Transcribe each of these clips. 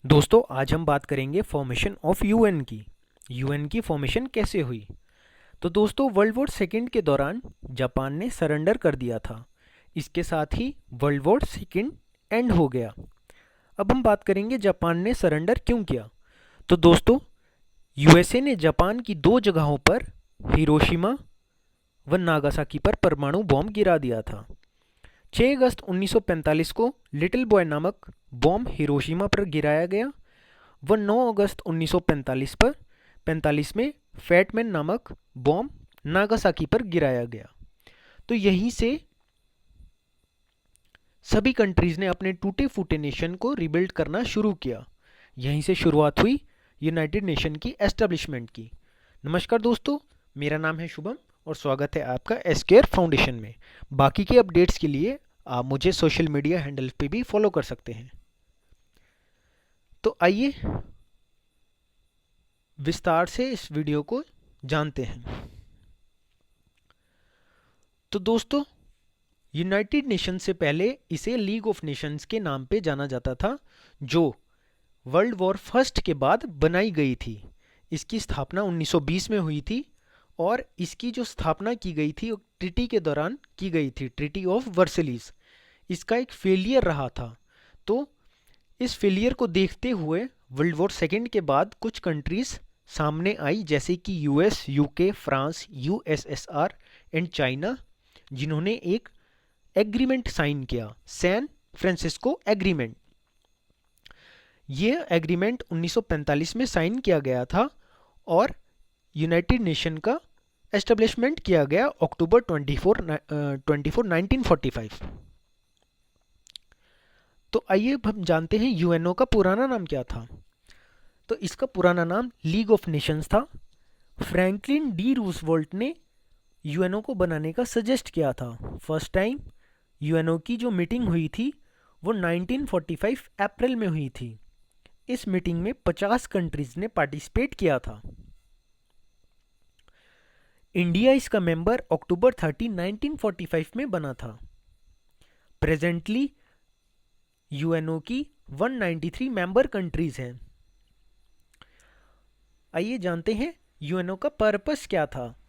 दोस्तों आज हम बात करेंगे फॉर्मेशन ऑफ यूएन की। यूएन की फॉर्मेशन कैसे हुई। तो दोस्तों वर्ल्ड वॉर सेकेंड के दौरान जापान ने सरेंडर कर दिया था। इसके साथ ही वर्ल्ड वॉर सेकेंड एंड हो गया। अब हम बात करेंगे जापान ने सरेंडर क्यों किया। तो दोस्तों यूएसए ने जापान की दो जगहों पर हिरोशिमा व नागासाकी पर परमाणु बॉम्ब गिरा दिया था। 6 अगस्त 1945 को लिटिल बॉय नामक बॉम्ब हिरोशिमा पर गिराया गया व 9 अगस्त 1945 में फैटमैन नामक बॉम्ब नागासाकी पर गिराया गया। तो यहीं से सभी कंट्रीज ने अपने टूटे फूटे नेशन को रिबिल्ड करना शुरू किया। यहीं से शुरुआत हुई यूनाइटेड नेशन की एस्टेब्लिशमेंट की। नमस्कार दोस्तों, मेरा नाम है शुभम और स्वागत है आपका एसकेआर फाउंडेशन में। बाकी के अपडेट्स के लिए आप मुझे सोशल मीडिया हैंडल पे भी फॉलो कर सकते हैं। तो आइए विस्तार से इस वीडियो को जानते हैं। तो दोस्तों यूनाइटेड नेशन से पहले इसे लीग ऑफ नेशंस के नाम पे जाना जाता था, जो वर्ल्ड वॉर फर्स्ट के बाद बनाई गई थी। इसकी स्थापना 1920 में हुई थी और इसकी जो स्थापना की गई थी वो ट्रीटी के दौरान की गई थी, ट्रीटी ऑफ वर्सलीज। इसका एक फेलियर रहा था। तो इस फेलियर को देखते हुए वर्ल्ड वॉर सेकेंड के बाद कुछ कंट्रीज सामने आई, जैसे कि US, UK, France, USSR and China, जिन्होंने एक एग्रीमेंट साइन किया, सैन फ्रांसिस्को एग्रीमेंट। यह एग्रीमेंट 1945 में साइन किया गया था और यूनाइटेड नेशन का एस्टेब्लिशमेंट किया गया अक्टूबर 24 1945। तो आइए हम जानते हैं यूएनओ का पुराना नाम क्या था। तो इसका पुराना नाम लीग ऑफ नेशंस था। फ्रैंकलिन डी रूजवेल्ट ने यूएनओ को बनाने का सजेस्ट किया था। फर्स्ट टाइम यूएनओ की जो मीटिंग हुई थी वो 1945 अप्रैल में हुई थी। इस मीटिंग में 50 कंट्रीज ने पार्टिसिपेट किया था। इंडिया इसका मेंबर अक्टूबर 30 1945 में बना था। प्रेजेंटली यूएनओ की 193 मेंबर कंट्रीज हैं। आइए जानते हैं यूएनओ का पर्पस क्या था।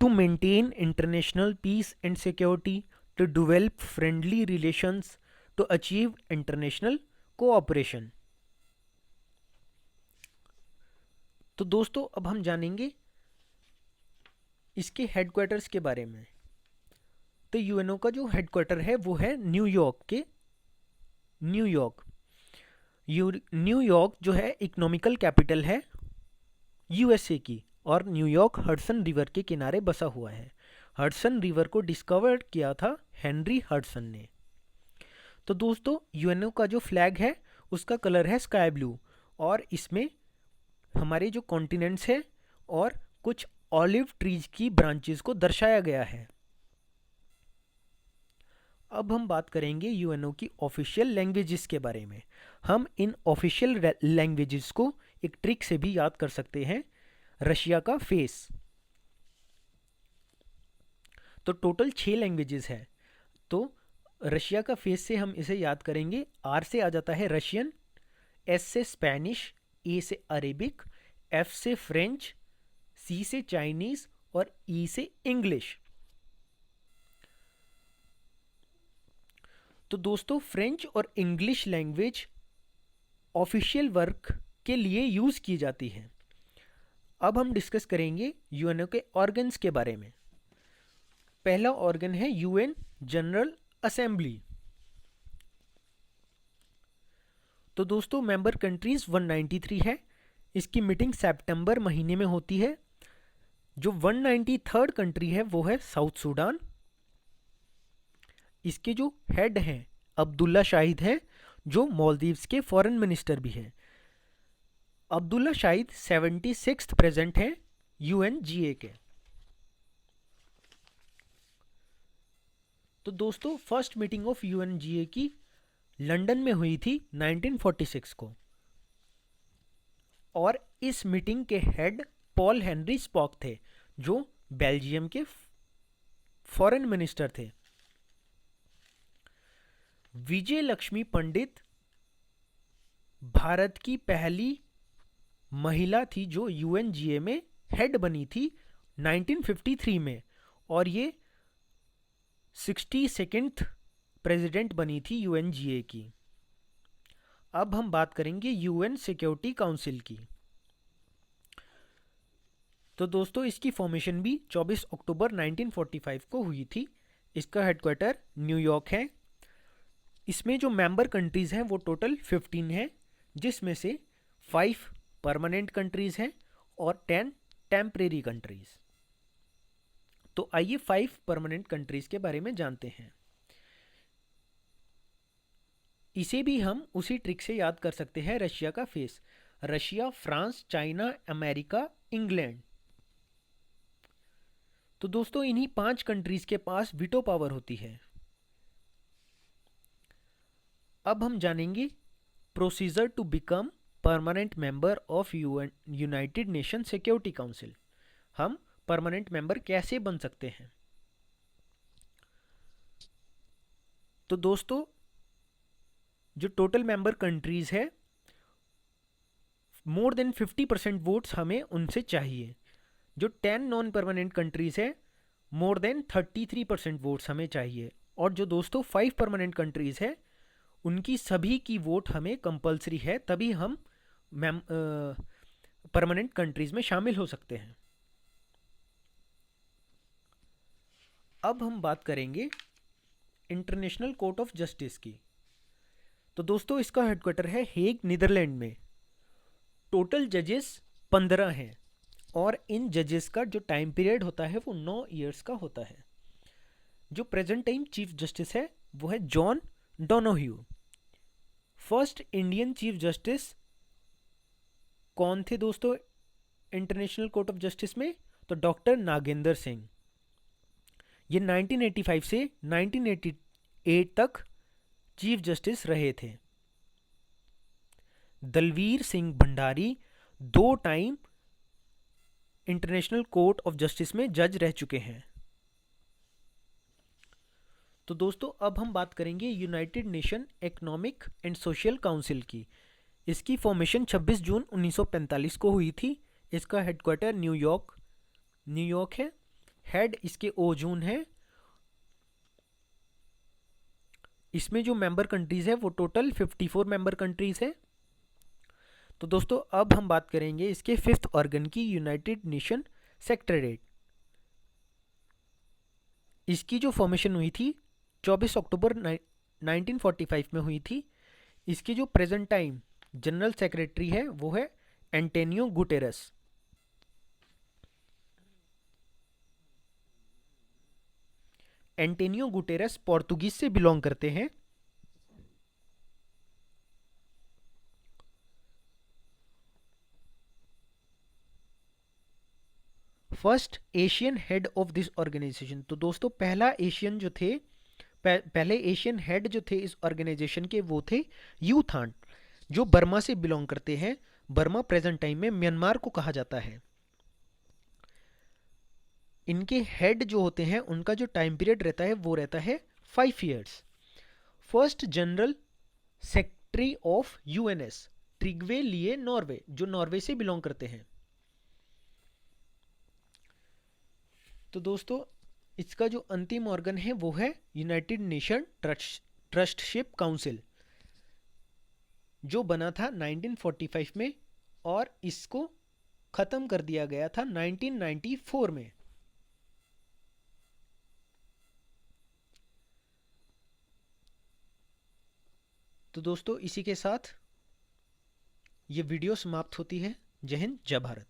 To maintain international peace and security, to develop friendly relations, to achieve international cooperation. तो दोस्तों अब हम जानेंगे इसके हेडक्वार्टर्स के बारे में। तो यूएनओ का जो हेडक्वार्टर है वो है न्यूयॉर्क। न्यूयॉर्क जो है इकोनॉमिकल कैपिटल है यूएसए की, और न्यूयॉर्क हडसन रिवर के किनारे बसा हुआ है। हडसन रिवर को डिस्कवर किया था हेनरी हडसन ने। तो दोस्तों यूएनओ का जो फ्लैग है उसका कलर है स्काई ब्लू, और इसमें हमारे जो कॉन्टिनेंट्स है और कुछ ऑलिव ट्रीज की ब्रांचेस को दर्शाया गया है। अब हम बात करेंगे यूएनओ की ऑफिशियल लैंग्वेजेस के बारे में। हम इन ऑफिशियल लैंग्वेजेस को एक ट्रिक से भी याद कर सकते हैं, रशिया का फेस। तो टोटल 6 लैंग्वेजेस है। तो रशिया का फेस से हम इसे याद करेंगे। आर से आ जाता है रशियन, एस से स्पेनिश, ए से अरेबिक, एफ से फ्रेंच, सी से चाइनीज और ई से इंग्लिश। तो दोस्तों फ्रेंच और इंग्लिश लैंग्वेज ऑफिशियल वर्क के लिए यूज की जाती है। अब हम डिस्कस करेंगे यूएनओ के ऑर्गन्स के बारे में। पहला ऑर्गन है यूएन जनरल असेंबली। तो दोस्तों मेंबर कंट्रीज 193 है। इसकी मीटिंग सितंबर महीने में होती है। जो 193rd कंट्री है वो है साउथ सूडान। इसके जो हेड हैं अब्दुल्ला शाहिद हैं, जो मालदीव्स के फॉरेन मिनिस्टर भी हैं। अब्दुल्ला शाहिद 76th प्रेजेंट हैं यूएनजीए के। तो दोस्तों फर्स्ट मीटिंग ऑफ यूएनजीए की लंदन में हुई थी 1946 को, और इस मीटिंग के हेड पॉल हेनरी स्पॉक थे, जो बेल्जियम के फॉरेन मिनिस्टर थे। विजय लक्ष्मी पंडित भारत की पहली महिला थी जो यूएनजीए में हेड बनी थी 1953 में, और ये 62nd प्रेसिडेंट बनी थी यूएनजीए की। अब हम बात करेंगे यूएन सिक्योरिटी काउंसिल की। तो दोस्तों इसकी फॉर्मेशन भी 24 अक्टूबर 1945 को हुई थी। इसका हेडक्वार्टर न्यूयॉर्क है। इसमें जो मेंबर कंट्रीज हैं वो टोटल 15 हैं, जिसमें से 5 परमानेंट कंट्रीज हैं और 10 टेम्परेरी कंट्रीज। तो आइए 5 परमानेंट कंट्रीज के बारे में जानते हैं। इसे भी हम उसी ट्रिक से याद कर सकते हैं, रशिया का face. Russia, France, China, America, England. तो दोस्तों इन्हीं 5 कंट्रीज के पास वीटो पावर होती है। अब हम जानेंगे procedure to become permanent member of United Nation Security Council. हम परमानेंट मेंबर कैसे बन सकते हैं। तो दोस्तों जो टोटल मेंबर कंट्रीज है, मोर देन 50% वोट्स हमें उनसे चाहिए। जो 10 नॉन परमानेंट कंट्रीज है, मोर देन 33% वोट्स हमें चाहिए। और जो दोस्तों 5 परमानेंट कंट्रीज है, उनकी सभी की वोट हमें कंपलसरी है, तभी हम परमानेंट कंट्रीज में शामिल हो सकते हैं। अब हम बात करेंगे इंटरनेशनल कोर्ट ऑफ जस्टिस की। तो दोस्तों इसका हेडक्वार्टर है हेग, नीदरलैंड में। टोटल जजेस 15 हैं और इन जजेस का जो टाइम पीरियड होता है वो 9 इयर्स का होता है। जो प्रेजेंट टाइम चीफ जस्टिस है वो है John Donohue. First Indian chief justice कौन थे दोस्तों इंटरनेशनल कोर्ट ऑफ जस्टिस में? तो डॉक्टर नागेंद्र सिंह। ये 1985 से 1988 तक चीफ जस्टिस रहे थे। Dalveer Singh Bhandari 2 time international court of justice में जज रह चुके हैं। तो दोस्तों अब हम बात करेंगे United nation economic and social council की। इसकी फॉर्मेशन 26 जून 1945 को हुई थी। इसका हेडक्वार्टर न्यूयॉर्क है। हेड इसके ओजून है। इसमें जो मेंबर कंट्रीज है वो टोटल 54 मेंबर कंट्रीज है। तो दोस्तों अब हम बात करेंगे इसके 5th ऑर्गन की, यूनाइटेड नेशन सेक्रेटेरिएट। इसकी जो फॉर्मेशन हुई थी 24 अक्टूबर 1945 में हुई थी। इसकी जो प्रेजेंट टाइम जनरल सेक्रेटरी है वो है Antonio Guterres. Antonio Guterres Portuguese से बिलोंग करते हैं। First Asian head of this organisation. तो दोस्तों पहला एशियन जो थे, पहले एशियन हेड जो थे इस ऑर्गेनाइजेशन के वो थे यू थान, जो बर्मा से बिलोंग करते हैं। बर्मा प्रेजेंट टाइम में म्यांमार को कहा जाता है। इनके हेड जो होते हैं उनका जो टाइम पीरियड रहता है वो रहता है 5 years. First general secretary of UN's Trygve Lie Norway, जो नॉर्वे से बिलोंग करते हैं। तो दोस्तों इसका जो अंतिम ऑर्गन है वो है यूनाइटेड नेशन ट्रस्टशिप काउंसिल, जो बना था 1945 में और इसको खत्म कर दिया गया था 1994 में। तो दोस्तों इसी के साथ ये वीडियो समाप्त होती है। जय हिंद, जय भारत।